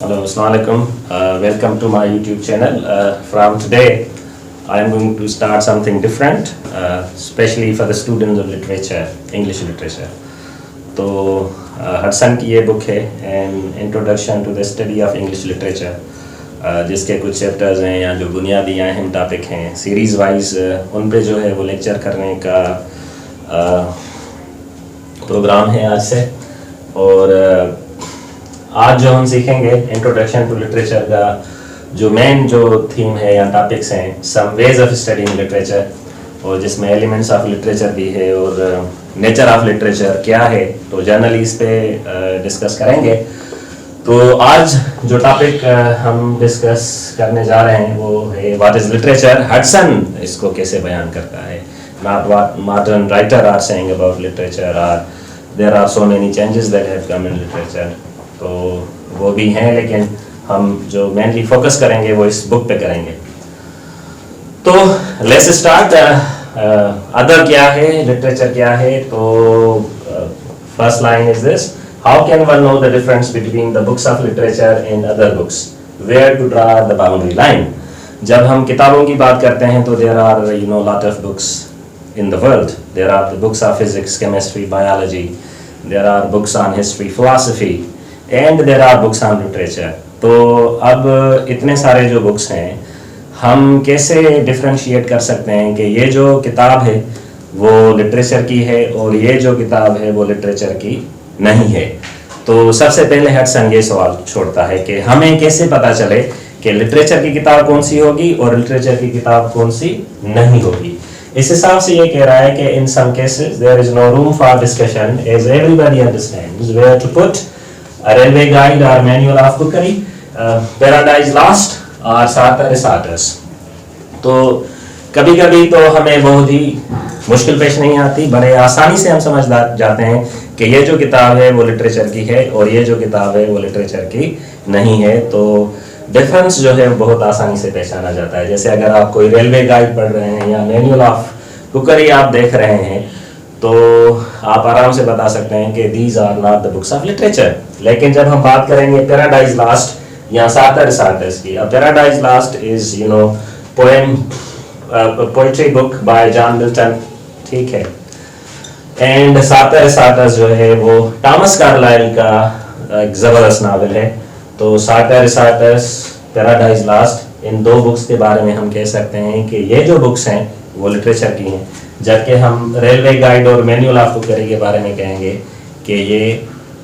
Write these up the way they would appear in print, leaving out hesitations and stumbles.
Hello, Assalamu alaikum. Welcome to my YouTube channel. From today, I am going to start something different, especially for the students of literature, English literature. तो Hudson की ये book है an introduction to the study of English literature, जिसके कुछ chapters हैं या जो बुनियादी अहम टॉपिक हैं सीरीज़ वाइज उन पे जो है वो लेक्चर करने का प्रोग्राम है आज से। और आज जो हम सीखेंगे इंट्रोडक्शन टू लिटरेचर का जो मेन जो थीम है या टॉपिक्स हैं, some ways of studying literature, और जिसमें एलिमेंट्स ऑफ लिटरेचर भी है और नेचर ऑफ लिटरेचर क्या है, तो जनरली इस पे डिस्कस करेंगे। तो आज जो टॉपिक हम डिस्कस करने जा रहे हैं वो है व्हाट इज लिटरेचर। हडसन इसको कैसे बयान करता है, not what modern writer are saying about literature, और there are so many changes that have come in literature. तो वो भी हैं, लेकिन हम जो मेनली फोकस करेंगे वो इस बुक पे करेंगे। तो लेट्स स्टार्ट। अदर क्या है, लिटरेचर क्या है। तो first line is this: how can one know the difference between the books of literature and other books, where to draw the boundary line. जब हम किताबों की बात करते हैं तो there are lot of books in the world. There are the books of physics, chemistry, biology, there are books on history, philosophy, and there are books on literature. तो अब इतने सारे जो बुक्स हैं, हम कैसे डिफ्रेंशिएट कर सकते हैं कि ये जो किताब है वो लिटरेचर की है और ये जो किताब है वो लिटरेचर की नहीं है। तो सबसे पहले हडसन ये सवाल छोड़ता है कि हमें कैसे पता चले कि लिटरेचर की किताब कौन सी होगी और लिटरेचर की किताब कौन सी नहीं होगी। इस हिसाब से ये कह रहा है कि in some cases there is no room for discussion as everybody understands where to put a railway guide और manual of cookery, Paradise Lost और सातर साटर्स। तो कभी कभी तो हमें बहुत ही मुश्किल पेश नहीं आती, बड़े आसानी से हम समझ जाते हैं कि ये जो किताब है वो लिटरेचर की है और ये जो किताब है वो लिटरेचर की नहीं है। तो डिफरेंस जो है बहुत आसानी से पहचाना जाता है। जैसे अगर आप कोई रेलवे गाइड पढ़ रहे हैं या मैनुअल ऑफ कुकरी आप देख रहे हैं तो आप आराम से बता सकते हैं कि these are not the books of literature. लेकिन जब हम बात करेंगे पैराडाइज लॉस्ट या सातर साटर्स की, paradise lost is poem poetry book by John Milton, ठीक है, एंड सातर साटर्स जो है वो थॉमस कार्लाइल का एक जबरदस्त नावल है। तो साटर साटर्स, पैराडाइज लॉस्ट, इन दो बुक्स के बारे में हम कह सकते हैं कि ये जो बुक्स हैं वो लिटरेचर की हैं, जबकि हम रेलवे गाइड और मैनुअल ऑफ कुकरी के बारे में कहेंगे कि ये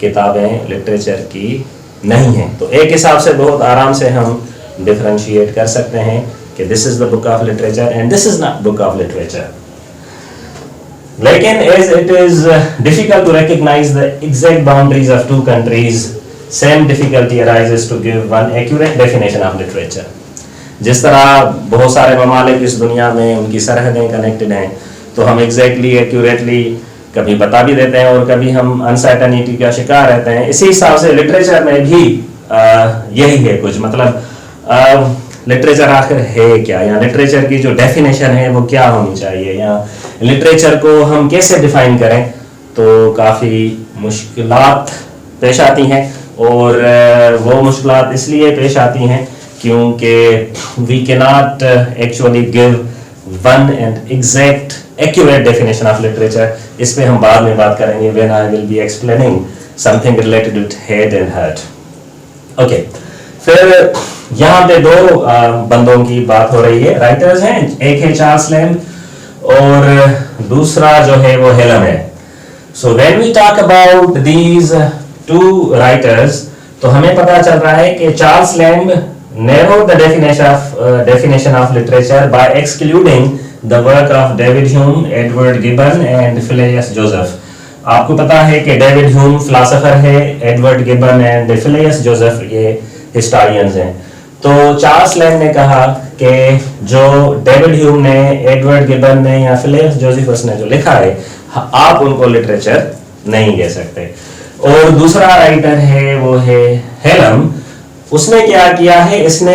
किताबें लिटरेचर की नहीं हैं। तो एक हिसाब से बहुत आराम से हम डिफरेंशिएट कर सकते हैं कि this is the book of literature and this is not book of literature. लेकिन as it is difficult to recognise the exact boundaries of two countries, same difficulty arises to give one accurate definition of literature. जिस तरह बहुत सारे ममालिक इस दुनिया में उनकी सरहदें कनेक्टेड हैं, तो हम एग्जैक्टली एक्यूरेटली कभी बता भी देते हैं और कभी हम अनसर्टेनिटी का शिकार रहते हैं। इसी हिसाब से लिटरेचर में भी यही है कुछ, मतलब लिटरेचर आखिर है क्या, या लिटरेचर की जो डेफिनेशन है वो क्या होनी चाहिए, या लिटरेचर को हम कैसे डिफाइन करें। तो काफ़ी मुश्किलात पेश आती हैं, और वो मुश्किलात इसलिए पेश आती हैं क्योंकि we can not actually give one and exact accurate definition of literature. इस पे हम बाद में बात करेंगे when I will be explaining something related with head and heart. Okay, फिर यहाँ पे दो बंदों की बात हो रही है, राइटर्स हैं, एक है चार्ल्स लैम्ब और दूसरा जो है वो हेलन है। So when we talk about these two writers, तो हमें पता चल रहा है कि Charles Lamb narrowed the definition of literature by excluding the work of David Hume, Edward Gibbon and Phileas Joseph. आपको पता है कि डेविड ह्यूम फिलोसोफर है, Edward Gibbon and Phileas Joseph ये हिस्टोरियंस हैं। तो चार्ल्स लैम्ब ने कहा कि जो डेविड ह्यूम ने, एडवर्ड गिब्बन ने या फिलियस जोसेफस ने जो लिखा है, आप उनको लिटरेचर नहीं कह सकते। और दूसरा राइटर है वो है हेलन। उसने क्या किया है, इसने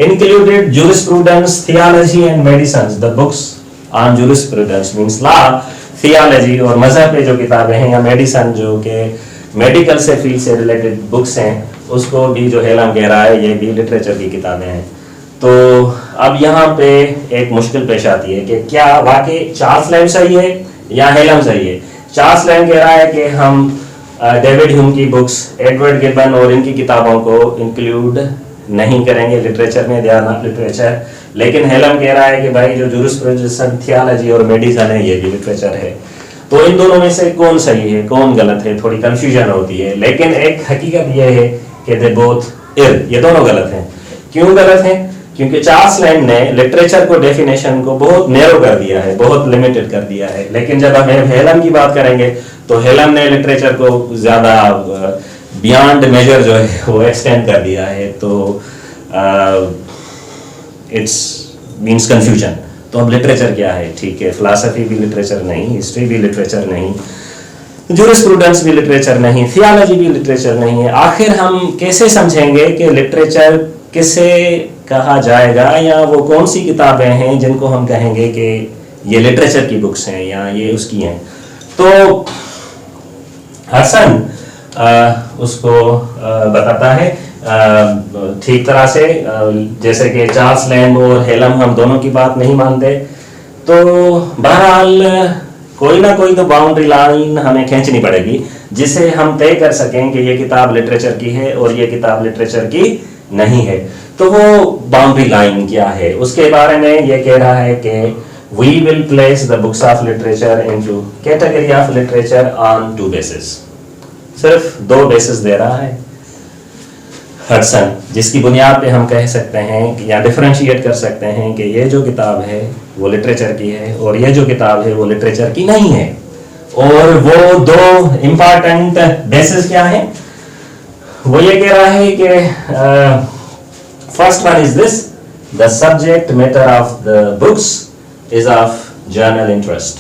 included jurisprudence, theology and medicine, the books on jurisprudence means law, theology और मजहब पे जो किताबें हैं या मेडिसिन जो कि मेडिकल से फील्ड से रिलेटेड बुक्स हैं, اس کو بھی جو ہیلم کہہ رہا ہے یہ بھی لٹریچر کی کتابیں ہیں. تو اب یہاں پہ ایک مشکل پیش آتی ہے کہ کیا واقعی چارلس لینڈ صحیح ہے یا ہیلم صحیح ہے. چارلس لینڈ کہہ رہا ہے کہ ہم ڈیوڈ ہیوم کی بکس، ایڈورڈ گبن اور ان کی کتابوں کو انکلوڈ نہیں کریں گے لٹریچر میں، دے آر ناٹ لٹریچر. لیکن ہیلم کہہ رہا ہے کہ بھائی جو جورسپروڈنس، تھیالوجی اور میڈیسن ہے یہ بھی لٹریچر ہے. تو ان دونوں میں سے کون صحیح ہے کون غلط ہے، تھوڑی کنفیوژن ہوتی ہے. لیکن ایک حقیقت یہ ہے کہ دے بوتھ یہ دونوں غلط ہیں. کیوں غلط ہیں؟ کیونکہ چارلس لینڈ نے لٹریچر کو ڈیفینیشن کو بہت نیرو کر دیا ہے، بہت لمیٹڈ کر دیا ہے. لیکن جب ہم ہیلم کی بات کریں گے تو ہیلم نے لٹریچر کو زیادہ بیانڈ میجر جو ہے وہ ایکسٹینڈ کر دیا ہے. تو اٹس مینس کنفیوژن. تو اب لٹریچر کیا ہے؟ ٹھیک ہے، فلاسفی بھی لٹریچر نہیں، ہسٹری بھی لٹریچر نہیں، جورسپروڈنس بھی لٹریچر نہیں، تھیالوجی بھی لٹریچر نہیں ہے. آخر ہم کیسے سمجھیں گے کہ لٹریچر کسے کہا جائے گا، یا وہ کون سی کتابیں ہیں جن کو ہم کہیں گے کہ یہ لٹریچر کی بکس ہیں یا یہ اس کی ہیں؟ تو ہڈسن اس کو بتاتا ہے ٹھیک طرح سے، جیسے کہ چارلس لینڈ اور ہیلم ہم دونوں کی بات نہیں مانتے. تو بہرحال کوئی نہ کوئی تو باؤنڈری لائن ہمیں کھینچنی پڑے گی جسے ہم طے کر سکیں کہ یہ کتاب لٹریچر کی ہے اور یہ کتاب لٹریچر کی نہیں ہے. تو وہ باؤنڈری لائن کیا ہے؟ اس کے بارے میں یہ کہہ رہا ہے کہ we will place the books of literature into category of literature on 2 bases. صرف 2 بیسز دے رہا ہے ہڈسن، جس کی بنیاد پہ ہم کہہ سکتے ہیں یا ڈفرینشیٹ کر سکتے ہیں کہ یہ جو کتاب ہے وہ لٹریچر کی ہے اور یہ جو کتاب ہے وہ لٹریچر کی نہیں ہے. اور وہ 2 امپارٹنٹ بیسز کیا ہیں؟ وہ یہ کہہ رہا ہے کہ first one is this: the subject matter of the books is of general interest.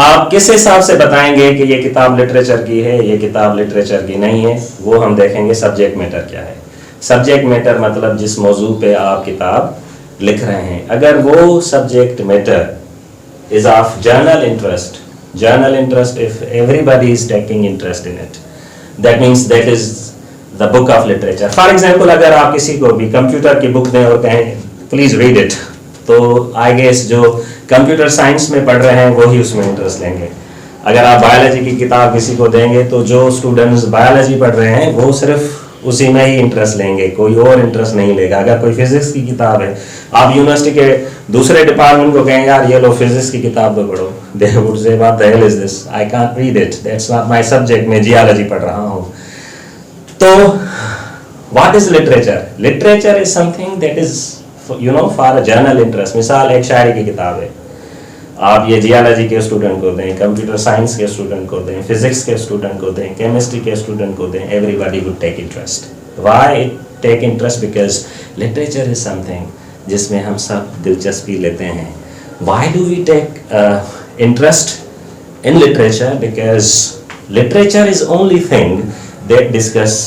آپ کس حساب سے بتائیں گے کہ یہ کتاب لٹریچر کی ہے یہ کتاب لٹریچر کی نہیں ہے؟ وہ ہم دیکھیں گے سبجیکٹ میٹر کیا ہے. سبجیکٹ میٹر مطلب جس موضوع پہ آپ کتاب لکھ رہے ہیں. اگر وہ subject matter is of general interest, if everybody is taking interest in it, that means that is the book of literature. For example, اگر آپ کسی کو بھی کمپیوٹر کی بک دیں اور کہیں پلیز ریڈ اٹ، تو آئی گیس جو کمپیوٹر سائنس میں پڑھ رہے ہیں وہی اس میں انٹرسٹ لیں گے. اگر آپ بایولوجی کی کتاب کسی کو دیں گے تو جو اسٹوڈنٹس بایولوجی پڑھ رہے ہیں وہ صرف اسی میں ہی انٹرسٹ لیں گے، کوئی اور انٹرسٹ نہیں لے گا. اگر کوئی فزکس کی کتاب ہے، آپ یونیورسٹی کے دوسرے ڈپارٹمنٹ کو کہیں یار یہ لو فزکس کی کتاب تو پڑھو، they would say what the hell is this, I can't read it, that's not my subject, میں جیالوجی پڑھ رہا ہوں. تو what is literature? Literature is something that is for a general interest. مثال ایک شاعری کی کتاب ہے، آپ یہ جیالوجی کے اسٹوڈنٹ کو دیں، کمپیوٹر سائنس کے اسٹوڈنٹ کو دیں، فزکس کے اسٹوڈنٹ کو دیں، کیمسٹری کے اسٹوڈنٹ کو دیں، everybody would take interest. Why take interest? Because literature is something جس میں ہم سب دلچسپی لیتے ہیں. Why do we take interest in literature? Because literature is only thing that discuss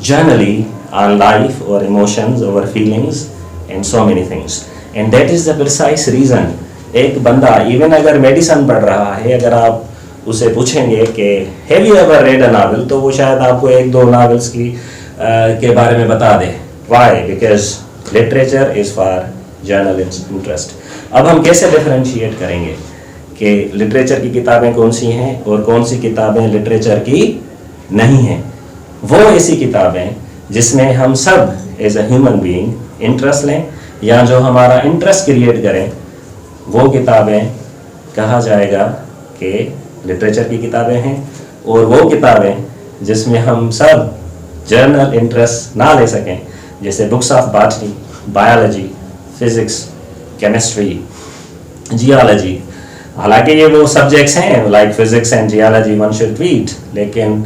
generally on life or emotions or feelings and so many things. And that is the precise reason ایک بندہ even اگر medicine پڑھ رہا ہے، اگر آپ اسے پوچھیں گے کہ have you ever read a novel, تو وہ شاید آپ کو 1-2 ناولس کے بارے میں بتا دے. Why? Because literature is for general interest. اب ہم کیسے ڈفرینشیٹ کریں گے کہ لٹریچر کی کتابیں کون سی ہیں اور کون سی کتابیں لٹریچر کی نہیں ہیں؟ وہ ایسی کتابیں جس میں ہم سب as a human being interest لیں یا جو ہمارا انٹرسٹ کریٹ کریں، وہ کتابیں کہا جائے گا کہ لٹریچر کی کتابیں ہیں. اور وہ کتابیں جس میں ہم سب جنرل انٹرسٹ نہ لے سکیں، جیسے books of botany, biology, physics, chemistry, geology. حالانکہ یہ وہ سبجیکٹس ہیں like physics and geology one should read, لیکن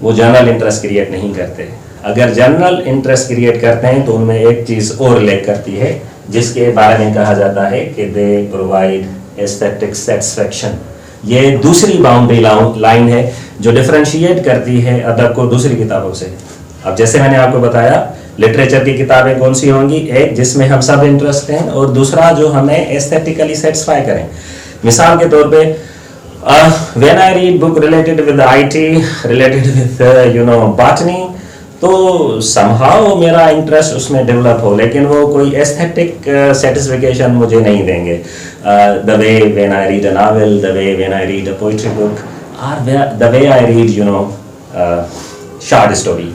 وہ جنرل انٹرسٹ کریٹ نہیں کرتے. اگر جنرل انٹرسٹ کریٹ کرتے ہیں تو ان میں ایک چیز اور لیک کرتی ہے جس کے بارے میں کہا جاتا ہے کہ دے پرووائڈ ایستھیٹک سیٹسفیکشن. یہ دوسری باؤنڈری لائن ہے جو ڈفرینشیٹ کرتی ہے ادب کو دوسری کتابوں سے. اب جیسے میں نے آپ کو بتایا لٹریچر کی کتابیں کون سی ہوں گی؟ ایک جس میں ہم سب انٹرسٹ ہیں اور دوسرا جو ہمیں ایستھیٹیکلی سیٹسفائی کریں. مثال کے طور پہ When I read book related with IT, related with botany, तो somehow मेरा इंटरेस्ट उसमें डेवलप हो, लेकिन वो कोई एस्थेटिक सेटिस्फिकेशन मुझे नहीं देंगे. The way when I read a novel, the way when I read a poetry book, or the way I read short story.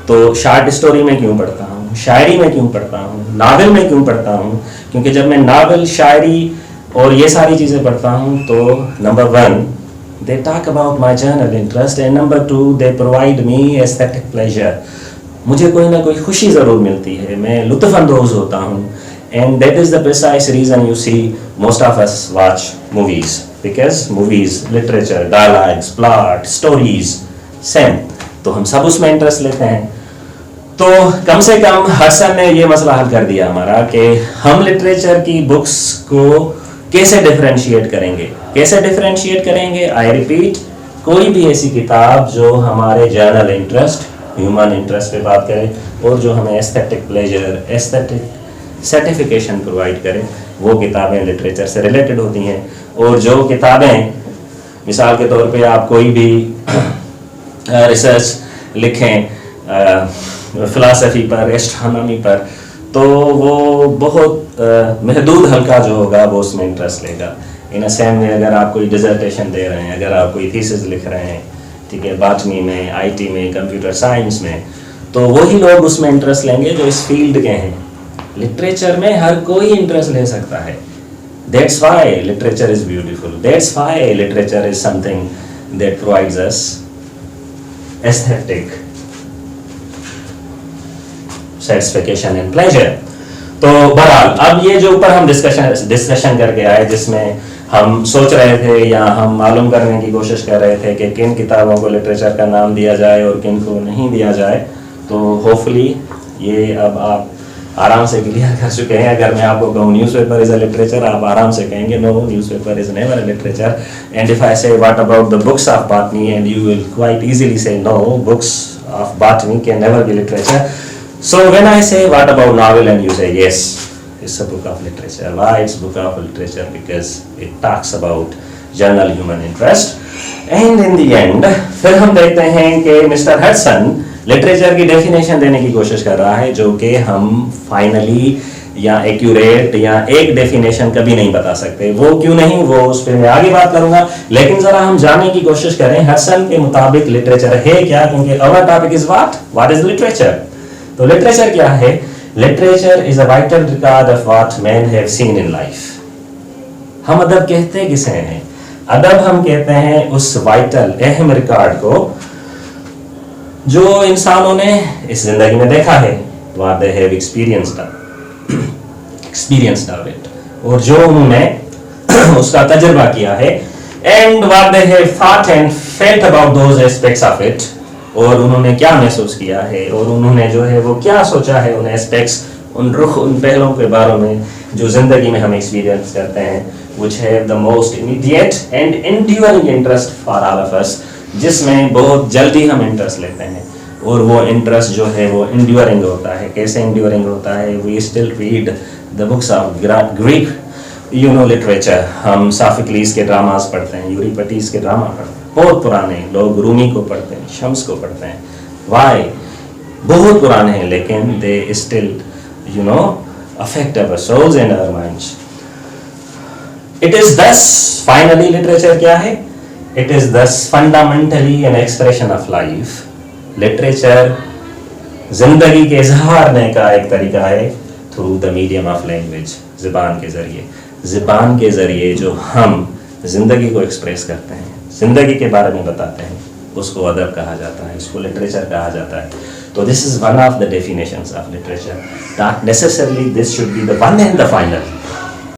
तो शॉर्ट स्टोरी में क्यों पढ़ता हूँ, शायरी में क्यों पढ़ता हूँ, नावल में क्यों पढ़ता हूँ? क्योंकि जब मैं नावल, शायरी और ये सारी चीज़ें पढ़ता हूँ तो number 1 they talk about my general interest, and number 2 they provide me aesthetic pleasure. मुझे कोई ना कोई खुशी ज़रूर मिलती है, मैं लुत्फ़ अंदोज़ होता हूँ. And that is the precise reason you see most of us watch movies, because movies, literature, dialogues, plot, stories, same. तो हम सब उसमें इंटरेस्ट लेते हैं. तो कम से कम हसन ने ये मसला हल कर दिया हमारा कि हम लिटरेचर की बुक्स को कैसे डिफरेंशिएट करेंगे. आई रिपीट, कोई भी ऐसी किताब जो हमारे जनरल इंटरेस्ट, ह्यूमन इंटरेस्ट पे बात करे और जो हमें aesthetic pleasure, aesthetic certification provide करे, वो किताबें लिटरेचर से रिलेटेड होती हैं. और जो किताबें, मिसाल के तौर पे आप कोई भी रिसर्च लिखें फ़िलासफ़ी पर, एस्ट्रोनॉमी पर, तो वो बहुत महदूद हल्का जो होगा वो उसमें इंटरेस्ट लेगा. इन अ सेम में अगर आप कोई डिज़र्टेशन दे रहे हैं, अगर आप कोई थीसिस लिख रहे हैं, ठीक है, बॉटनी में, आईटी में, कंप्यूटर साइंस में, तो वही लोग उसमें इंटरेस्ट लेंगे जो इस फील्ड के हैं. लिटरेचर में हर कोई इंटरेस्ट ले सकता है. That's why literature is beautiful. That's why literature is something that provides us aesthetic satisfaction and pleasure. तो बहरहाल अब ये जो ऊपर हम डिस्कशन करके आए, जिसमें हम सोच रहे थे या हम मालूम करने की कोशिश कर रहे थे कि किन किताबों को लिटरेचर का नाम दिया जाए और किन को नहीं दिया जाए, तो होपफुली ये अब आप आराम से क्लियर कर चुके हैं. अगर मैं आपको कहूँ न्यूज़पेपर इज़ अ लिटरेचर, आप आराम से कहेंगे no, newspaper is never a literature. And if I say what about the books of botany, and you will quite easily say no, books of botany can never be literature. So when I say what about novel, and you say yes, it's a book of literature. Why it's book of literature? Because it talks about general human interest. And in the end, फिर हम देखते हैं कि mister Hudson literature की definition देने की कोशिश कर रहा है, जो कि हम फाइनली या एक्यूरेट या एक डेफिनेशन कभी नहीं बता सकते. वो क्यों नहीं, वो उस पर मैं आगे बात करूंगा. लेकिन जरा हम जानने की कोशिश करें हडसन के मुताबिक लिटरेचर है क्या, क्योंकि our topic is what is literature. तो लिटरेचर क्या है? Literature is a vital record of what man have seen in life. हम अदब कहते किसे हैं? अदब हम कहते हैं उस वाइटल, अहम रिकॉर्ड को जो इंसानों ने इस जिंदगी में देखा है, what they have experienced of it, और जो उन्होंने उसका तजुर्बा किया है, and what they have thought and felt about those aspects of it, और उन्होंने क्या महसूस किया है और उन्होंने जो है वो क्या सोचा है उन एस्पेक्ट्स, उन रुख, उन पहलों के बारे में जो ज़िंदगी में हम एक्सपीरियंस करते हैं, which have the most immediate and enduring interest for all of us, जिसमें बहुत जल्दी हम इंटरेस्ट लेते हैं. और वो इंटरेस्ट जो है वो इंड्यूरिंग होता है. कैसे इंड्यूरिंग होता है? We still read the books of Greek literature. हम सोफोक्लिस के ड्रामास पढ़ते हैं, यूरिपिडेस के ड्रामा पढ़ते हैं, बहुत पुराने लोग रूमी को पढ़ते हैं, शम्स को पढ़ते हैं. वाई? बहुत पुराने हैं, लेकिन they still affect our souls and our minds. It is thus, finally, literature क्या है? It is thus fundamentally an expression of life. Literature जिंदगी के इजहार का एक तरीका है through the medium of language, ज़ुबान के ज़रिए. ज़ुबान के ज़रिए जो हम जिंदगी को एक्सप्रेस करते हैं, जिंदगी के बारे में बताते हैं, उसको अदब कहा जाता है, उसको लिटरेचर कहा जाता है. So this is one of the definitions of literature. Not necessarily this should be the one and the final.